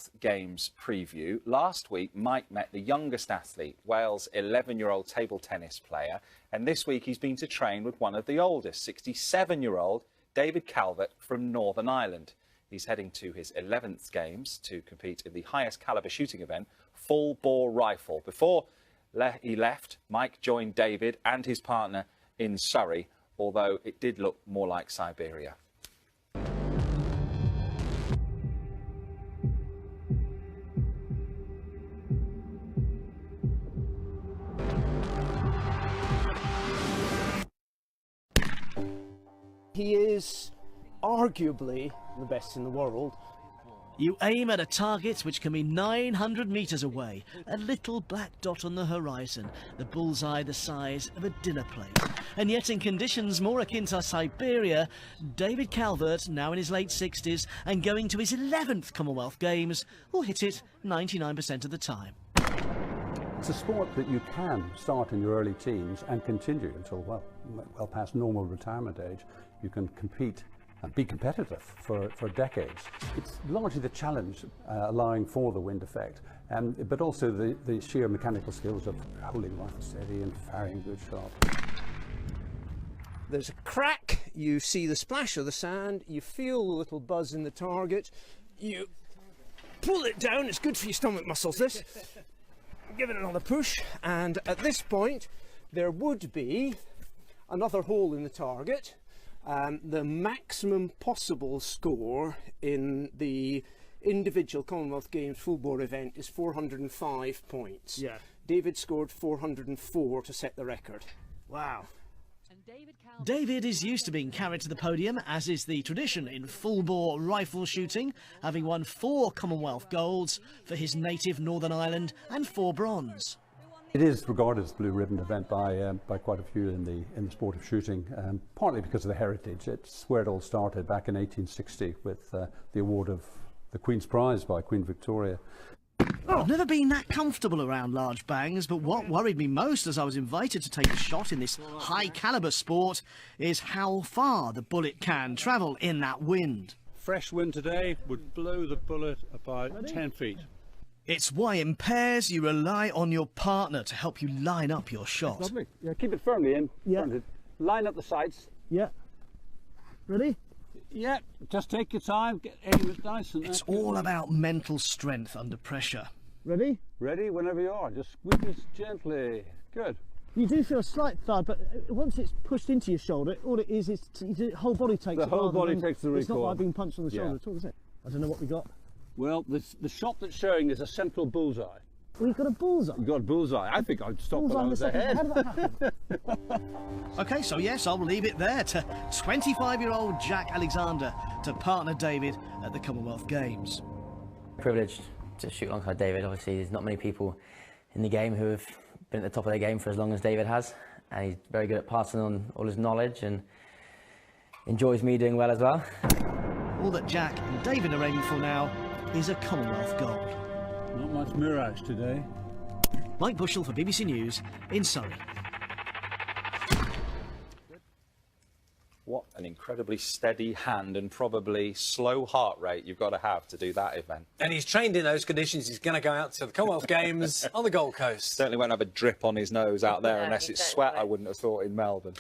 Commonwealth Games preview. Last week, Mike met the youngest athlete, Wales' 11-year-old table tennis player, and this week he's been to train with one of the oldest, 67-year-old David Calvert from Northern Ireland. He's heading to his 11th Games to compete in the highest calibre shooting event, Fullbore rifle. Before he left, Mike joined David and his partner in Surrey, although it did look more like Siberia. He is arguably the best in the world. You aim at a target which can be 900 metres away, a little black dot on the horizon, the bullseye the size of a dinner plate. And yet in conditions more akin to Siberia, David Calvert, now in his late 60s and going to his 11th Commonwealth Games, will hit it 99% of the time. It's a sport that you can start in your early teens and continue until well past normal retirement age. You can compete and be competitive for decades. It's largely the challenge allowing for the wind effect, but also the sheer mechanical skills of holding rifle steady and firing good shot. There's a crack, you see the splash of the sand, you feel the little buzz in the target, you pull it down, it's good for your stomach muscles this, give it another push, and at this point there would be another hole in the target. The maximum possible score in the individual Commonwealth Games Fullbore event is 405 points. Yeah. David scored 404 to set the record. Wow. David is used to being carried to the podium, as is the tradition in full-bore rifle shooting, having won 4 Commonwealth golds for his native Northern Ireland and 4 bronze. It is regarded as the blue ribbon event by quite a few in the sport of shooting, partly because of the heritage. It's where it all started back in 1860 with the award of the Queen's Prize by Queen Victoria. I've never been that comfortable around large bangs, but what worried me most as I was invited to take a shot in this high-calibre sport is how far the bullet can travel in that wind. Fresh wind today would blow the bullet about 10 feet. It's why in pairs you rely on your partner to help you line up your shot. Lovely. Yeah, keep it firmly in. Yeah. Line up the sights. Yeah. Ready? Yeah, just take your time, aim it nice and It's all about mental strength under pressure. Ready? ready whenever you are. Just squeeze this gently. Good. You do feel a slight thud, but once it's pushed into your shoulder, all it is the whole body takes The it. whole body takes the recoil. It's not like being punched on the shoulder Yeah. at all, is it? I don't know what we got. Well, the shot that's showing is a central bullseye. We've got a bullseye. You got a bullseye. I think I'd stop Bullseye when I on the was second. ahead. How did that happen? OK, so yes, I'll leave it there to 25-year-old Jack Alexander to partner David at the Commonwealth Games. Privileged to shoot alongside David. Obviously, there's not many people in the game who have been at the top of their game for as long as David has, and he's very good at passing on all his knowledge and enjoys me doing well as well. All that Jack and David are aiming for now is a Commonwealth gold. Not much mirage today. Mike Bushell for BBC News in Surrey. What an incredibly steady hand and probably slow heart rate you've got to do that event. And he's trained in those conditions. He's going to go out to the Commonwealth Games on the Gold Coast. Certainly won't have a drip on his nose out there No, unless he it's certainly sweat, I won't. wouldn't have thought, in Melbourne.